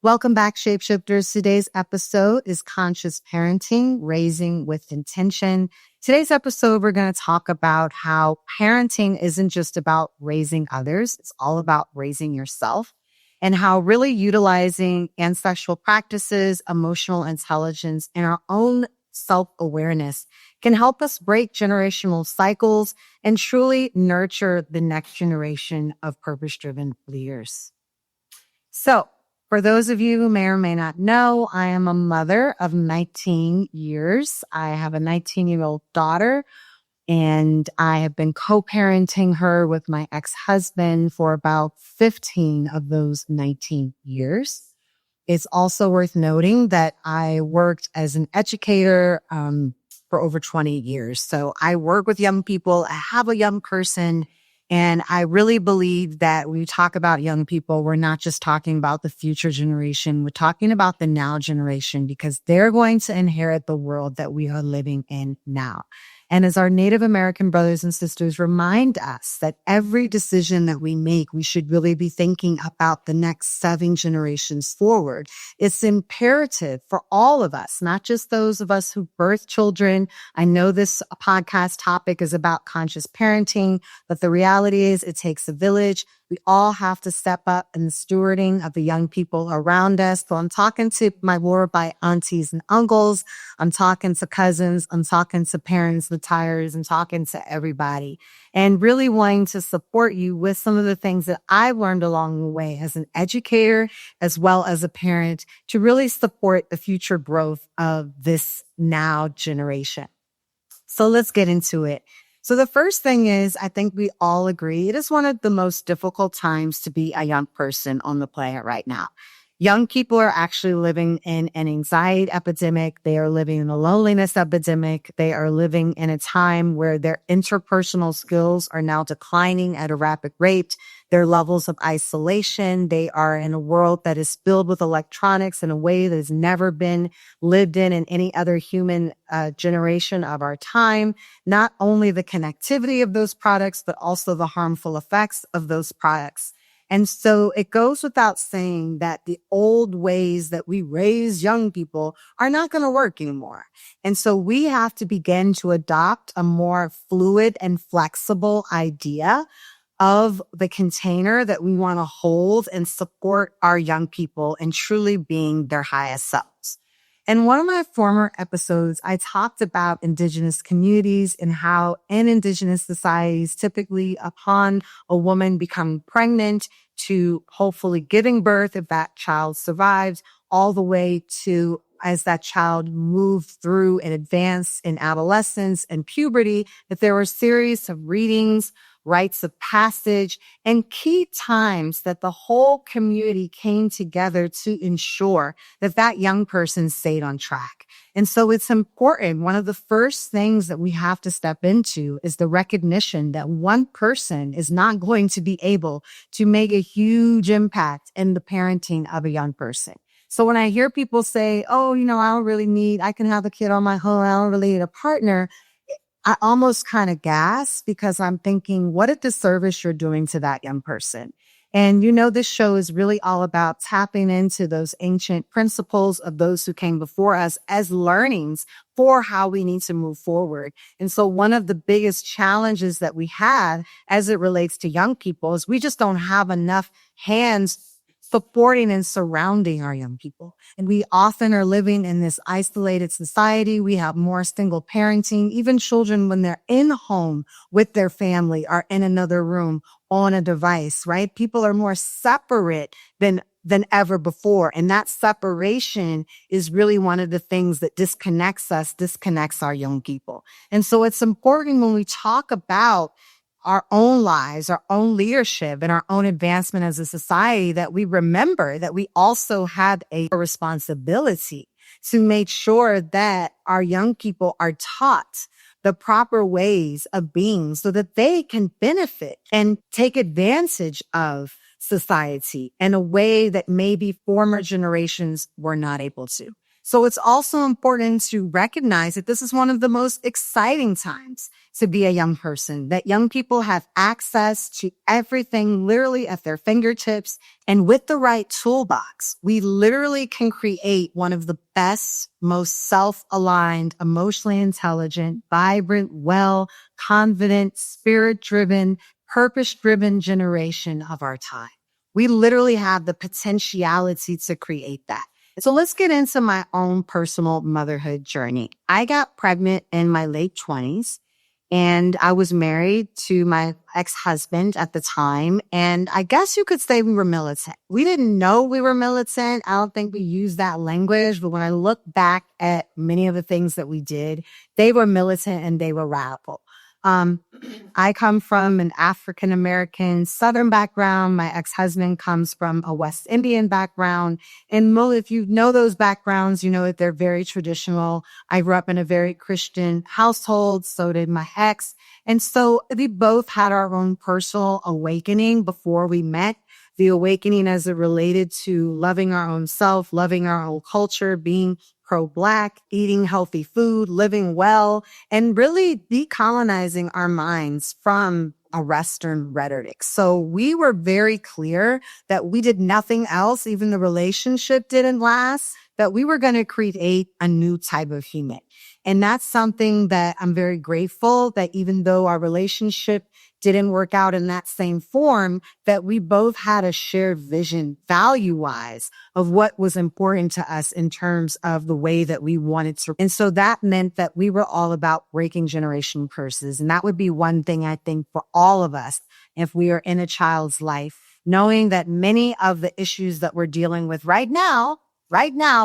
Welcome back, Shapeshifters. Today's episode is Conscious Parenting, Raising with Intention. Today's episode, we're going to talk about how parenting isn't just about raising others. It's all about raising yourself, and how really utilizing ancestral practices, emotional intelligence, and our own self-awareness can help us break generational cycles and truly nurture the next generation of purpose-driven leaders. So, for those of you who may or may not know, I am a mother of 19 years. I have a 19-year-old daughter, and I have been co-parenting her with my ex-husband for about 15 of those 19 years. It's also worth noting that I worked as an educator for over 20 years. So I work with young people. I have a young person. And I really believe that when we talk about young people, we're not just talking about the future generation. We're talking about the now generation, because they're going to inherit the world that we are living in now. And as our Native American brothers and sisters remind us that every decision that we make, we should really be thinking about the next 7 generations forward. It's imperative for all of us, not just those of us who birth children. I know this podcast topic is about conscious parenting, but the reality is it takes a village. We all have to step up in the stewarding of the young people around us. So I'm talking to my Yoruba aunties and uncles. I'm talking to cousins. I'm talking to parents, retirees. I'm talking to everybody, and really wanting to support you with some of the things that I've learned along the way as an educator, as well as a parent, to really support the future growth of this now generation. So let's get into it. So the first thing is, I think we all agree, it is one of the most difficult times to be a young person on the planet right now. Young people are actually living in an anxiety epidemic. They are living in a loneliness epidemic. They are living in a time where their interpersonal skills are now declining at a rapid rate. Their levels of isolation. They are in a world that is filled with electronics in a way that has never been lived in any other human generation of our time. Not only the connectivity of those products, but also the harmful effects of those products. And so it goes without saying that the old ways that we raise young people are not going to work anymore. And so we have to begin to adopt a more fluid and flexible idea of the container that we want to hold and support our young people in truly being their highest selves. In one of my former episodes, I talked about Indigenous communities and how in Indigenous societies, typically upon a woman becoming pregnant to hopefully giving birth, if that child survives, all the way to as that child moved through and advanced in adolescence and puberty, that there were a series of readings, rites of passage, and key times that the whole community came together to ensure that that young person stayed on track. And so it's important. One of the first things that we have to step into is the recognition that one person is not going to be able to make a huge impact in the parenting of a young person. So when I hear people say, oh, I can have a kid on my own. I don't really need a partner. I almost kind of gasp, because I'm thinking, what a disservice you're doing to that young person. And this show is really all about tapping into those ancient principles of those who came before us as learnings for how we need to move forward. And so one of the biggest challenges that we have as it relates to young people is we just don't have enough hands supporting and surrounding our young people. And we often are living in this isolated society. We have more single parenting. Even children, when they're in home with their family, are in another room on a device, right? People are more separate than ever before. And that separation is really one of the things that disconnects our young people. And so it's important when we talk about our own lives, our own leadership, and our own advancement as a society, that we remember that we also have a responsibility to make sure that our young people are taught the proper ways of being so that they can benefit and take advantage of society in a way that maybe former generations were not able to. So it's also important to recognize that this is one of the most exciting times to be a young person, that young people have access to everything literally at their fingertips. And with the right toolbox, we literally can create one of the best, most self-aligned, emotionally intelligent, vibrant, well, confident, spirit-driven, purpose-driven generation of our time. We literally have the potentiality to create that. So let's get into my own personal motherhood journey. I got pregnant in my late 20s and I was married to my ex-husband at the time. And I guess you could say we were militant. We didn't know we were militant. I don't think we used that language. But when I look back at many of the things that we did, they were militant and they were radical. Um, I come from an African American Southern background. My ex-husband comes from a West Indian background. And if you know those backgrounds, you know that they're very traditional. I grew up in a very Christian household. So did my ex. And so we both had our own personal awakening before we met. The awakening as it related to loving our own self, loving our own culture, being pro-Black, eating healthy food, living well, and really decolonizing our minds from a Western rhetoric. So we were very clear that we did nothing else, even the relationship didn't last, that we were going to create a new type of human. And that's something that I'm very grateful that even though our relationship didn't work out in that same form, that we both had a shared vision value-wise of what was important to us in terms of the way that we wanted to. And so that meant that we were all about breaking generational curses. And that would be one thing I think for all of us, if we are in a child's life, knowing that many of the issues that we're dealing with right now,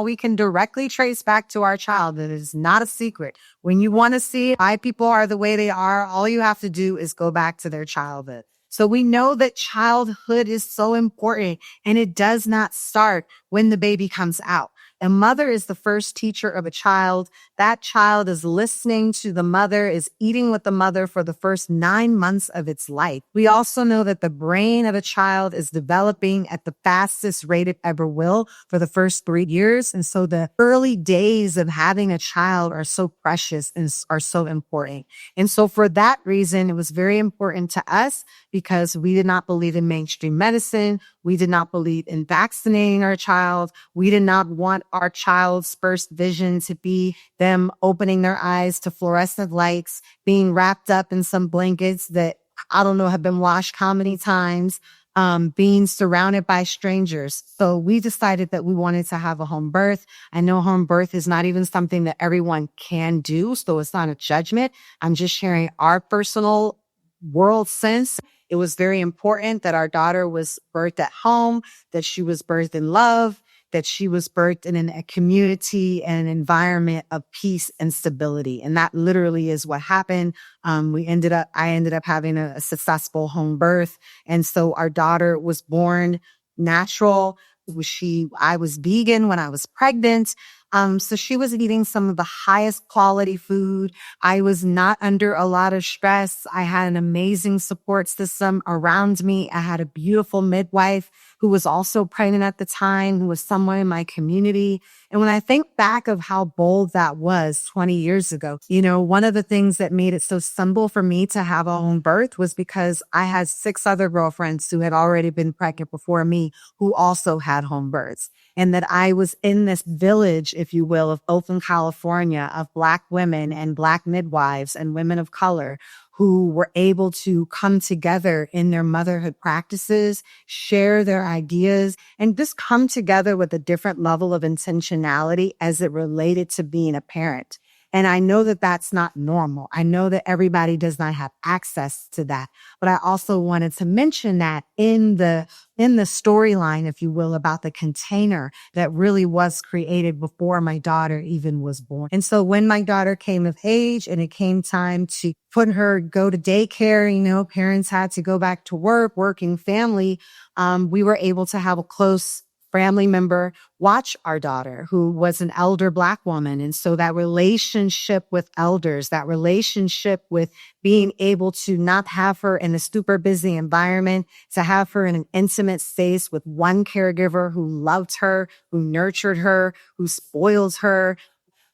we can directly trace back to our child. It is not a secret. When you want to see why people are the way they are, all you have to do is go back to their childhood. So we know that childhood is so important, and it does not start when the baby comes out. A mother is the first teacher of a child. That child is listening to the mother, is eating with the mother for the first 9 months of its life. We also know that the brain of a child is developing at the fastest rate it ever will for the first 3 years. And so the early days of having a child are so precious and are so important. And so for that reason, it was very important to us because we did not believe in mainstream medicine. We did not believe in vaccinating our child. We did not want our child's first vision to be them opening their eyes to fluorescent lights, being wrapped up in some blankets that I don't know have been washed how many times, being surrounded by strangers. So we decided that we wanted to have a home birth. I know home birth is not even something that everyone can do, so it's not a judgment. I'm just sharing our personal world sense. It was very important that our daughter was birthed at home, that she was birthed in love, that she was birthed in a community and an environment of peace and stability. And that literally is what happened. I ended up having a successful home birth. And so our daughter was born natural. I was vegan when I was pregnant. So she was eating some of the highest quality food. I was not under a lot of stress. I had an amazing support system around me. I had a beautiful midwife who was also pregnant at the time, who was someone in my community. And when I think back of how bold that was 20 years ago, one of the things that made it so simple for me to have a home birth was because I had 6 other girlfriends who had already been pregnant before me who also had home births. And that I was in this village, if you will, of Oakland, California, of Black women and Black midwives and women of color who were able to come together in their motherhood practices, share their ideas, and just come together with a different level of intentionality as it related to being a parent. And I know that that's not normal. I know that everybody does not have access to that. But I also wanted to mention that in the storyline, if you will, about the container that really was created before my daughter even was born. And so when my daughter came of age and it came time to go to daycare, parents had to go back to work, working family, we were able to have a close family member watch our daughter, who was an elder Black woman. And so that relationship with elders, that relationship with being able to not have her in a super busy environment, to have her in an intimate space with one caregiver who loved her, who nurtured her, who spoils her,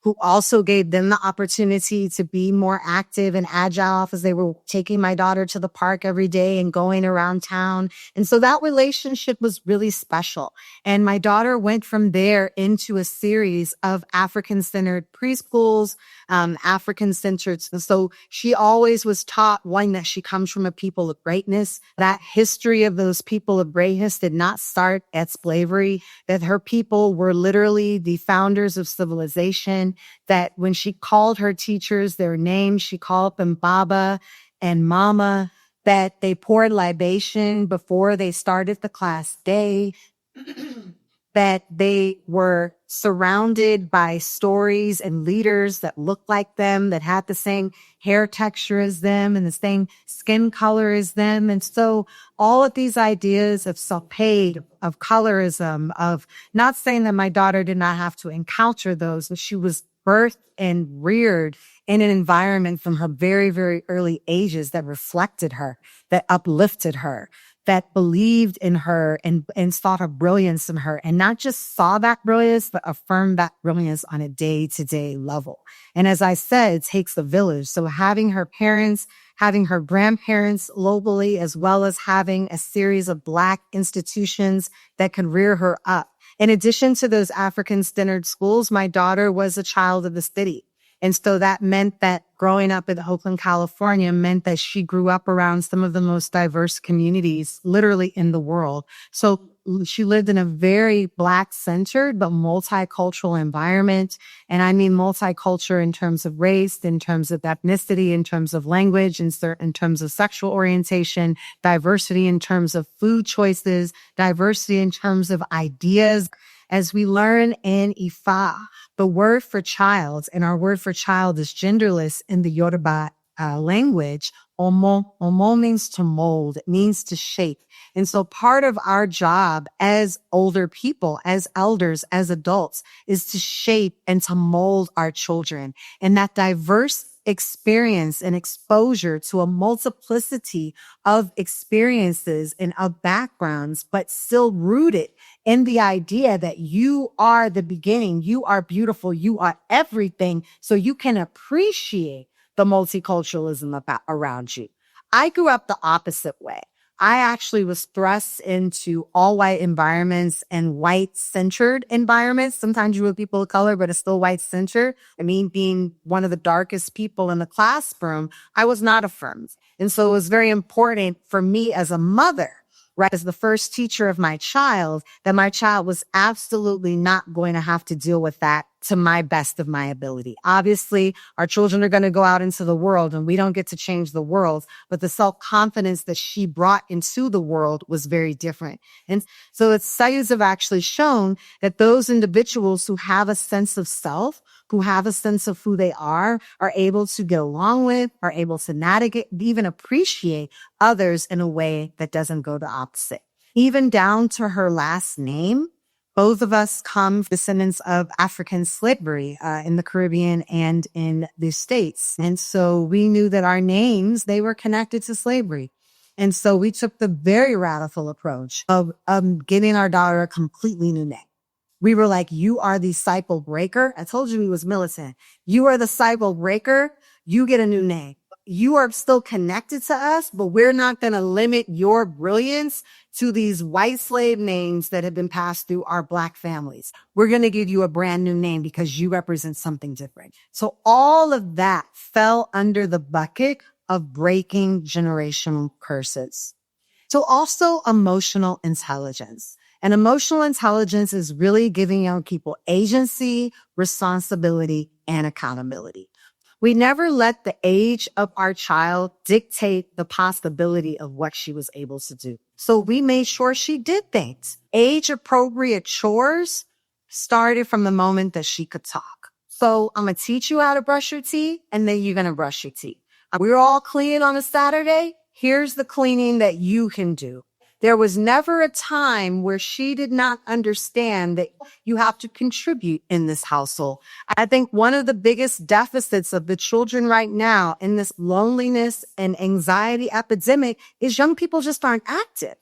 who also gave them the opportunity to be more active and agile as they were taking my daughter to the park every day and going around town. And so that relationship was really special. And my daughter went from there into a series of African-centered preschools, African-centered. So she always was taught, one, that she comes from a people of greatness. That history of those people of greatness did not start at slavery, that her people were literally the founders of civilization, that when she called her teachers their names, she called them Baba and Mama, that they poured libation before they started the class day, that they were surrounded by stories and leaders that looked like them, that had the same hair texture as them and the same skin color as them. And so all of these ideas of self-hate, of colorism, of not saying that my daughter did not have to encounter those, but she was birthed and reared in an environment from her very, very early ages that reflected her, that uplifted her, that believed in her and saw her brilliance in her, and not just saw that brilliance, but affirmed that brilliance on a day-to-day level. And as I said, it takes a village. So having her parents, having her grandparents globally, as well as having a series of Black institutions that could rear her up. In addition to those African-centered schools, my daughter was a child of the city. And so that meant that growing up in Oakland, California meant that she grew up around some of the most diverse communities literally in the world. So she lived in a very Black-centered but multicultural environment. And I mean multicultural in terms of race, in terms of ethnicity, in terms of language, in terms of sexual orientation, diversity in terms of food choices, diversity in terms of ideas. As we learn in Ifa, the word for child, and our word for child is genderless in the Yoruba language. Omo means to mold. It means to shape. And so part of our job as older people, as elders, as adults, is to shape and to mold our children. And that diverse experience and exposure to a multiplicity of experiences and of backgrounds, but still rooted in the idea that you are the beginning, you are beautiful, you are everything, so you can appreciate the multiculturalism around you. I grew up the opposite way. I actually was thrust into all white environments and white centered environments. Sometimes you were people of color, but it's still white centered. I mean, being one of the darkest people in the classroom, I was not affirmed. And so it was very important for me as a mother, right, as the first teacher of my child, that my child was absolutely not going to have to deal with that to my best of my ability. Obviously, our children are going to go out into the world and we don't get to change the world, but the self-confidence that she brought into the world was very different. And so studies have actually shown that those individuals who have a sense of self, who have a sense of who they are able to get along with, are able to navigate, even appreciate others in a way that doesn't go the opposite. Even down to her last name. Both of us come descendants of African slavery in the Caribbean and in the States. And so we knew that our names, they were connected to slavery. And so we took the very radical approach of giving our daughter a completely new name. We were like, you are the cycle breaker. I told you he was militant. You are the cycle breaker. You get a new name. You are still connected to us, but we're not going to limit your brilliance to these white slave names that have been passed through our Black families. We're going to give you a brand new name because you represent something different. So all of that fell under the bucket of breaking generational curses. So also emotional intelligence. And emotional intelligence is really giving young people agency, responsibility, and accountability. We never let the age of our child dictate the possibility of what she was able to do. So we made sure she did things. Age appropriate chores started from the moment that she could talk. So I'm going to teach you how to brush your teeth, and then you're going to brush your teeth. We're all cleaning on a Saturday. Here's the cleaning that you can do. There was never a time where she did not understand that you have to contribute in this household. I think one of the biggest deficits of the children right now in this loneliness and anxiety epidemic is young people just aren't active.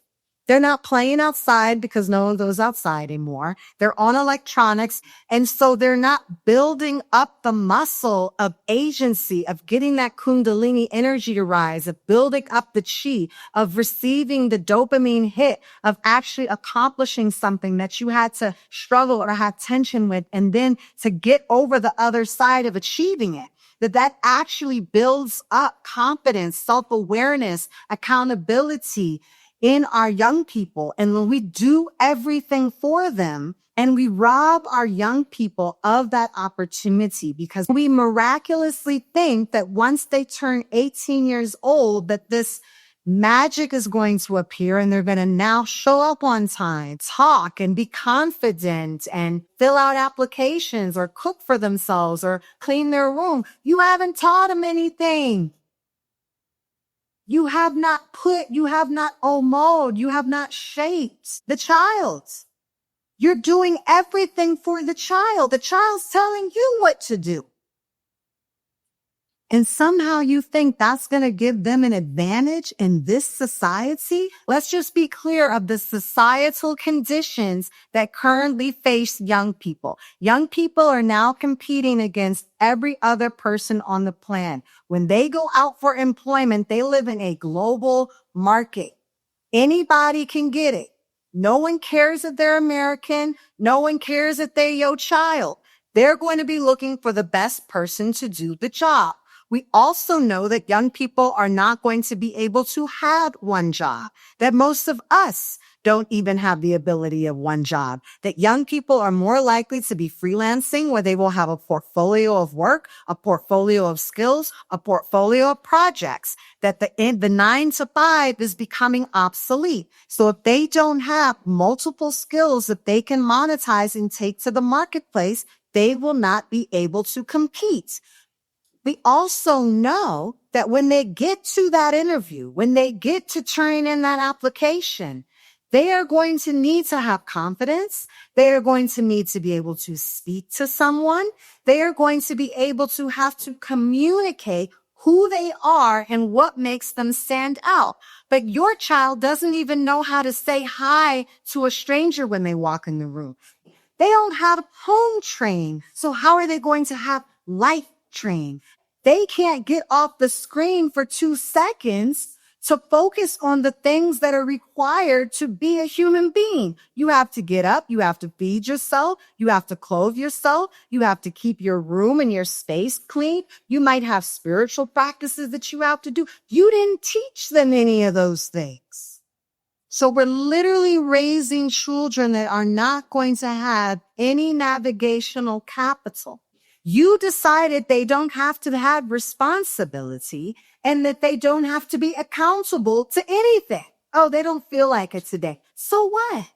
They're not playing outside because no one goes outside anymore. They're on electronics. And so they're not building up the muscle of agency, of getting that Kundalini energy to rise, of building up the chi, of receiving the dopamine hit, of actually accomplishing something that you had to struggle or have tension with, and then to get over the other side of achieving it. That actually builds up confidence, self-awareness, accountability in our young people. And when we do everything for them and we rob our young people of that opportunity because we miraculously think that once they turn 18 years old, that this magic is going to appear and they're going to now show up on time, talk and be confident and fill out applications or cook for themselves or clean their room. You haven't taught them anything. You have not omoed, you have not shaped the child. You're doing everything for the child. The child's telling you what to do. And somehow you think that's going to give them an advantage in this society? Let's just be clear of the societal conditions that currently face young people. Young people are now competing against every other person on the planet. When they go out for employment, they live in a global market. Anybody can get it. No one cares if they're American. No one cares if they're your child. They're going to be looking for the best person to do the job. We also know that young people are not going to be able to have one job, that most of us don't even have the ability of one job, that young people are more likely to be freelancing where they will have a portfolio of work, a portfolio of skills, a portfolio of projects, that the 9 to 5 is becoming obsolete. So if they don't have multiple skills that they can monetize and take to the marketplace, they will not be able to compete. We also know that when they get to that interview, when they get to turn in that application, they are going to need to have confidence. They are going to need to be able to speak to someone. They are going to be able to have to communicate who they are and what makes them stand out. But your child doesn't even know how to say hi to a stranger when they walk in the room. They don't have home train. So how are they going to have life train? They can't get off the screen for 2 seconds to focus on the things that are required to be a human being. You have to get up. You have to feed yourself. You have to clothe yourself. You have to keep your room and your space clean. You might have spiritual practices that you have to do. You didn't teach them any of those things. So we're literally raising children that are not going to have any navigational capital. You decided they don't have to have responsibility and that they don't have to be accountable to anything. Oh, they don't feel like it today. So what?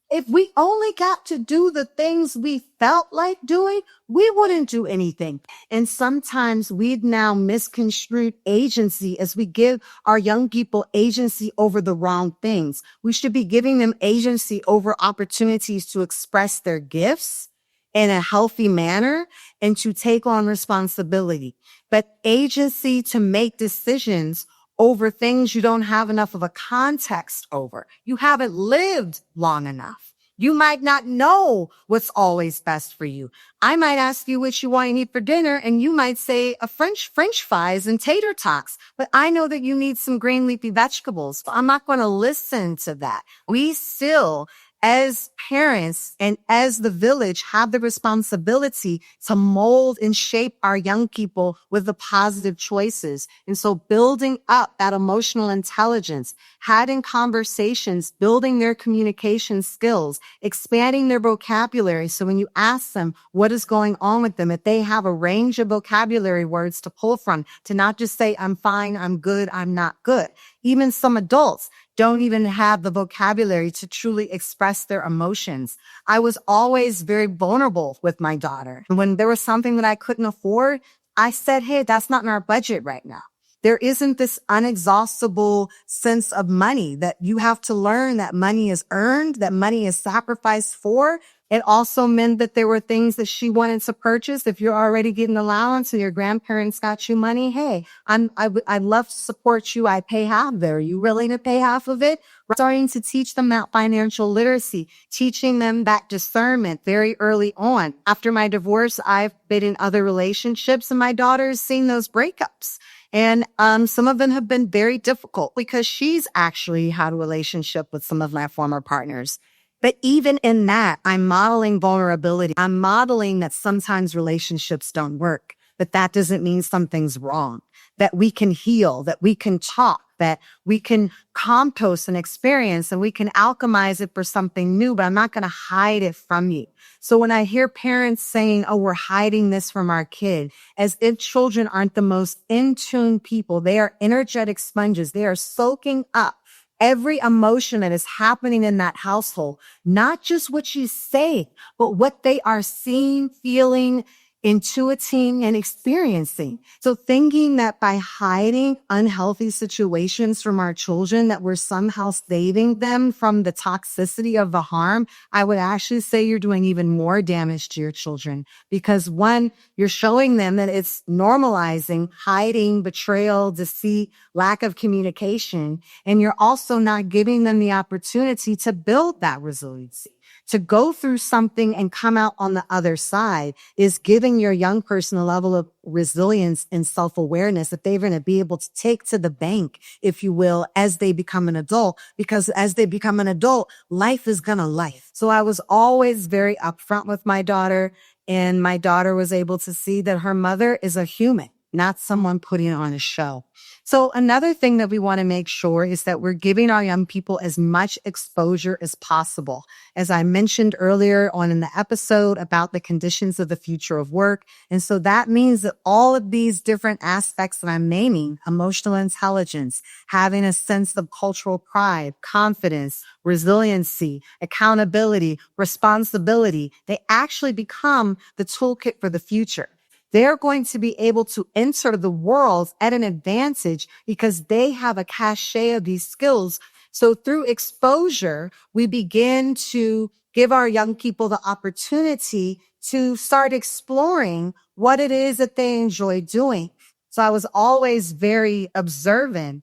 If we only got to do the things we felt like doing, we wouldn't do anything. And sometimes we've now misconstrued agency as we give our young people agency over the wrong things. We should be giving them agency over opportunities to express their gifts in a healthy manner and to take on responsibility. But agency to make decisions over things you don't have enough of a context over. You haven't lived long enough. You might not know what's always best for you. I might ask you what you want to eat for dinner, and you might say a French fries and tater tots. But I know that you need some green leafy vegetables. So I'm not going to listen to that. We still, as parents and as the village, have the responsibility to mold and shape our young people with the positive choices. And so building up that emotional intelligence, having conversations, building their communication skills, expanding their vocabulary. So when you ask them what is going on with them, if they have a range of vocabulary words to pull from, to not just say, I'm fine, I'm good, I'm not good. Even some adults don't even have the vocabulary to truly express their emotions. I was always very vulnerable with my daughter. When there was something that I couldn't afford, I said, hey, that's not in our budget right now. There isn't this unexhaustible sense of money that you have to learn that money is earned, that money is sacrificed for. It also meant that there were things that she wanted to purchase. If you're already getting allowance and your grandparents got you money, hey, I'd love to support you. I pay half there. Are you willing to pay half of it? Starting to teach them that financial literacy, teaching them that discernment very early on. After my divorce, I've been in other relationships and my daughter's seen those breakups. And some of them have been very difficult because she's actually had a relationship with some of my former partners. But even in that, I'm modeling vulnerability. I'm modeling that sometimes relationships don't work, but that doesn't mean something's wrong, that we can heal, that we can talk, that we can compost an experience and we can alchemize it for something new, but I'm not going to hide it from you. So when I hear parents saying, oh, we're hiding this from our kid, as if children aren't the most in tune people, they are energetic sponges. They are soaking up every emotion that is happening in that household, not just what you say, but what they are seeing, feeling, intuiting, and experiencing. So thinking that by hiding unhealthy situations from our children, that we're somehow saving them from the toxicity of the harm, I would actually say you're doing even more damage to your children. Because one, you're showing them that it's normalizing hiding, betrayal, deceit, lack of communication. And you're also not giving them the opportunity to build that resiliency. To go through something and come out on the other side is giving your young person a level of resilience and self-awareness that they're going to be able to take to the bank, if you will, as they become an adult. Because as they become an adult, life is going to life. So I was always very upfront with my daughter, and my daughter was able to see that her mother is a human, not someone putting on a show. So another thing that we want to make sure is that we're giving our young people as much exposure as possible. As I mentioned earlier on in the episode about the conditions of the future of work. And so that means that all of these different aspects that I'm naming, emotional intelligence, having a sense of cultural pride, confidence, resiliency, accountability, responsibility, they actually become the toolkit for the future. They're going to be able to enter the world at an advantage because they have a cachet of these skills. So through exposure, we begin to give our young people the opportunity to start exploring what it is that they enjoy doing. So I was always very observant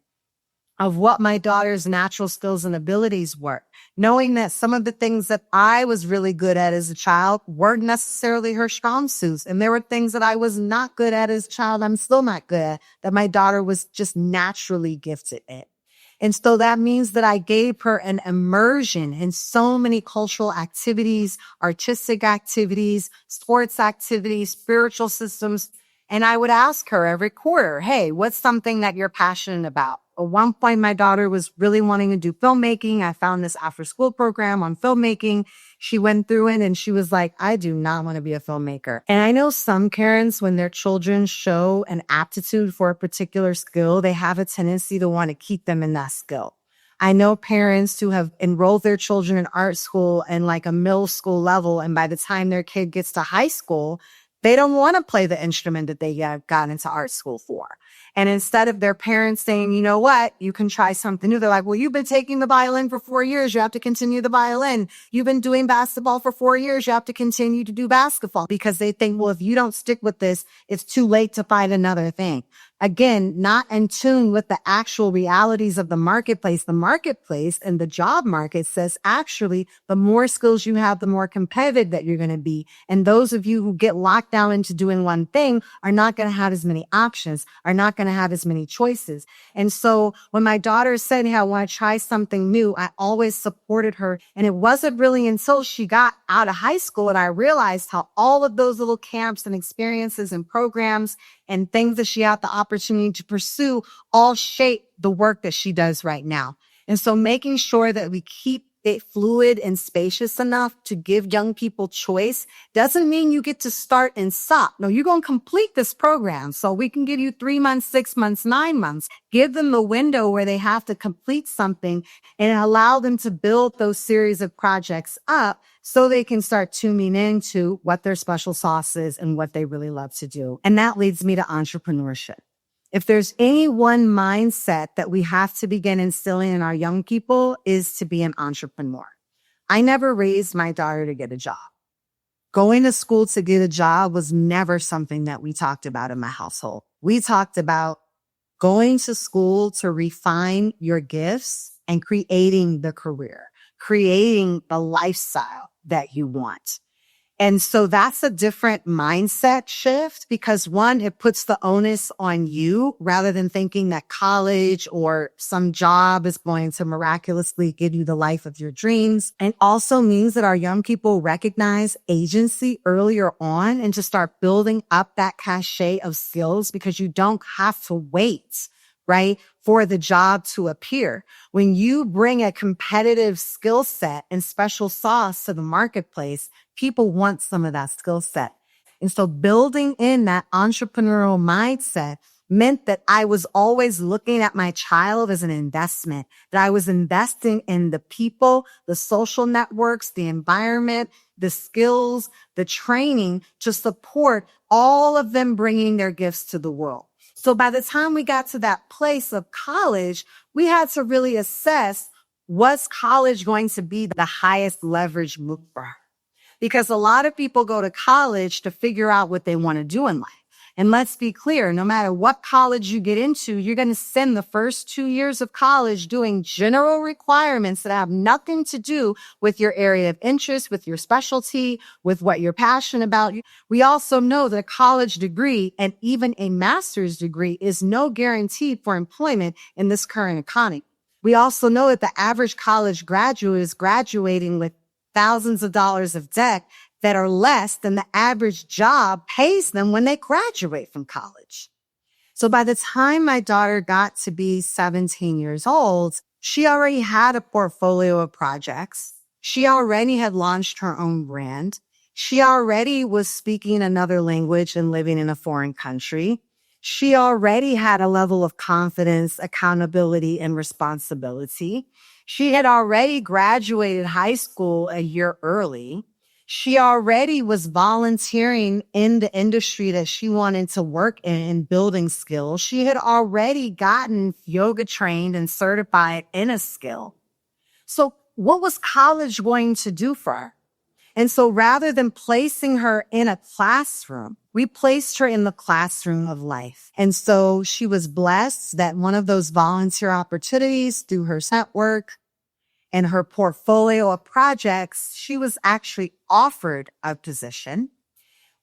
of what my daughter's natural skills and abilities were, knowing that some of the things that I was really good at as a child weren't necessarily her strong suits. And there were things that I was not good at as a child, I'm still not good at, that my daughter was just naturally gifted at. And so that means that I gave her an immersion in so many cultural activities, artistic activities, sports activities, spiritual systems. And I would ask her every quarter, hey, what's something that you're passionate about? At one point, my daughter was really wanting to do filmmaking. I found this after school program on filmmaking. She went through it and she was like, I do not want to be a filmmaker. And I know some parents, when their children show an aptitude for a particular skill, they have a tendency to want to keep them in that skill. I know parents who have enrolled their children in art school and like a middle school level. And by the time their kid gets to high school, they don't want to play the instrument that they got into art school for. And instead of their parents saying, you know what, you can try something new, they're like, well, you've been taking the violin for 4 years. You have to continue the violin. You've been doing basketball for 4 years. You have to continue to do basketball, because they think, well, if you don't stick with this, it's too late to find another thing. Again, not in tune with the actual realities of the marketplace. The marketplace and the job market says, actually, the more skills you have, the more competitive that you're going to be. And those of you who get locked down into doing one thing are not going to have as many options, are not going to have as many choices. And so when my daughter said, hey, I want to try something new, I always supported her. And it wasn't really until she got out of high school and I realized how all of those little camps and experiences and programs and things that she had the opportunity to pursue all shape the work that she does right now. And so making sure that we keep it fluid and spacious enough to give young people choice doesn't mean you get to start and stop. No, you're going to complete this program. So we can give you 3 months, 6 months, 9 months. Give them the window where they have to complete something and allow them to build those series of projects up so they can start tuning into what their special sauce is and what they really love to do. And that leads me to entrepreneurship. If there's any one mindset that we have to begin instilling in our young people is to be an entrepreneur. I never raised my daughter to get a job. Going to school to get a job was never something that we talked about in my household. We talked about going to school to refine your gifts and creating the career, creating the lifestyle that you want. And so that's a different mindset shift because one, it puts the onus on you rather than thinking that college or some job is going to miraculously give you the life of your dreams. And also means that our young people recognize agency earlier on and to start building up that cachet of skills because you don't have to wait, right, for the job to appear. When you bring a competitive skill set and special sauce to the marketplace, people want some of that skill set. And so building in that entrepreneurial mindset meant that I was always looking at my child as an investment, that I was investing in the people, the social networks, the environment, the skills, the training to support all of them bringing their gifts to the world. So by the time we got to that place of college, we had to really assess, was college going to be the highest leverage move for her? Because a lot of people go to college to figure out what they want to do in life. And let's be clear, no matter what college you get into, you're going to spend the first 2 years of college doing general requirements that have nothing to do with your area of interest, with your specialty, with what you're passionate about. We also know that a college degree and even a master's degree is no guarantee for employment in this current economy. We also know that the average college graduate is graduating with thousands of dollars of debt that are less than the average job pays them when they graduate from college. So by the time my daughter got to be 17 years old, she already had a portfolio of projects. She already had launched her own brand. She already was speaking another language and living in a foreign country. She already had a level of confidence, accountability, and responsibility. She had already graduated high school a year early. She already was volunteering in the industry that she wanted to work in building skills. She had already gotten yoga trained and certified in a skill. So what was college going to do for her? And so rather than placing her in a classroom, we placed her in the classroom of life. And so she was blessed that one of those volunteer opportunities through her network and her portfolio of projects, she was actually offered a position.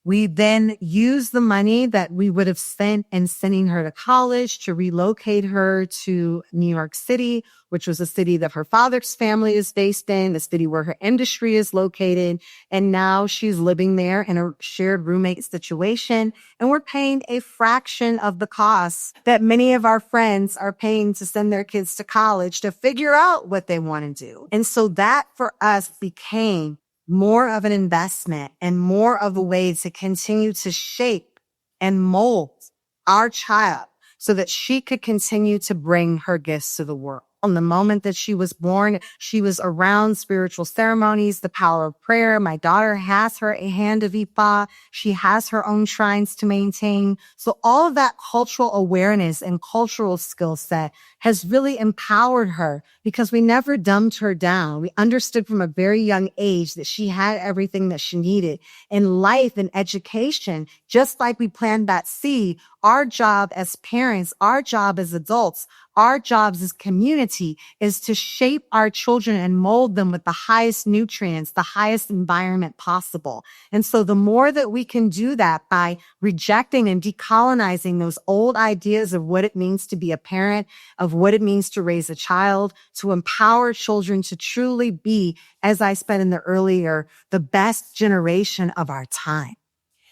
We then used the money that we would have spent in sending her to college to relocate her to New York City, which was a city that her father's family is based in, the city where her industry is located. And now she's living there in a shared roommate situation. And we're paying a fraction of the costs that many of our friends are paying to send their kids to college to figure out what they want to do. And so that for us became more of an investment and more of a way to continue to shape and mold our child so that she could continue to bring her gifts to the world. On the moment that she was born, she was around spiritual ceremonies, the power of prayer. My daughter has her a hand of Ifa. She has her own shrines to maintain. So all of that cultural awareness and cultural skill set has really empowered her because we never dumbed her down. We understood from a very young age that she had everything that she needed in life and education. Just like we planted that seed, our job as parents, our job as adults, our jobs as community is to shape our children and mold them with the highest nutrients, the highest environment possible. And so the more that we can do that by rejecting and decolonizing those old ideas of what it means to be a parent, of what it means to raise a child, to empower children to truly be, as I said in the earlier, the best generation of our time.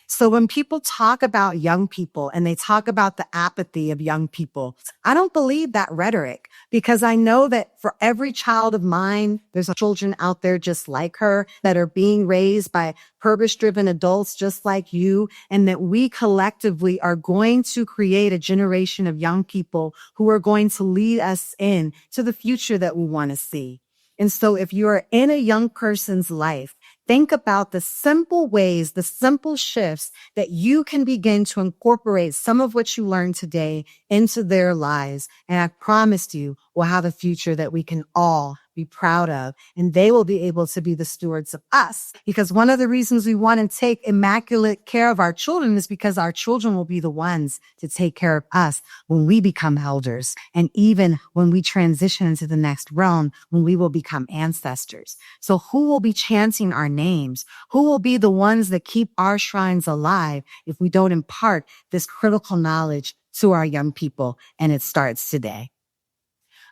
So when people talk about young people and they talk about the apathy of young people, I don't believe that rhetoric because I know that for every child of mine, there's children out there just like her that are being raised by purpose-driven adults just like you, and that we collectively are going to create a generation of young people who are going to lead us in to the future that we want to see. And so if you're in a young person's life, think about the simple ways, the simple shifts that you can begin to incorporate some of what you learned today into their lives. And I promised you we'll have a future that we can all be proud of, and they will be able to be the stewards of us. Because one of the reasons we want to take immaculate care of our children is because our children will be the ones to take care of us when we become elders, and even when we transition into the next realm, when we will become ancestors. So who will be chanting our names? Who will be the ones that keep our shrines alive if we don't impart this critical knowledge to our young people? And it starts today.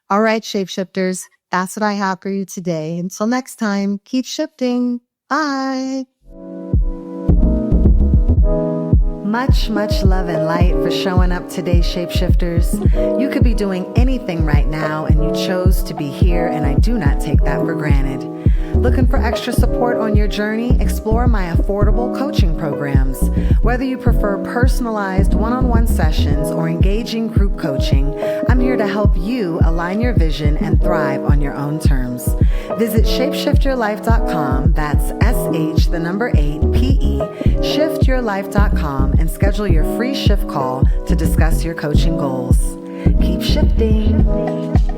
All right, shapeshifters, that's what I have for you today. Until next time, keep shifting. Bye. Much, much love and light for showing up today, shapeshifters. You could be doing anything right now, and you chose to be here, and I do not take that for granted. Looking for extra support on your journey? Explore my affordable coaching programs. Whether you prefer personalized one-on-one sessions or engaging group coaching, I'm here to help you align your vision and thrive on your own terms. Visit shapeshiftyourlife.com, that's SH8PE, shiftyourlife.com, and schedule your free shift call to discuss your coaching goals. Keep shifting.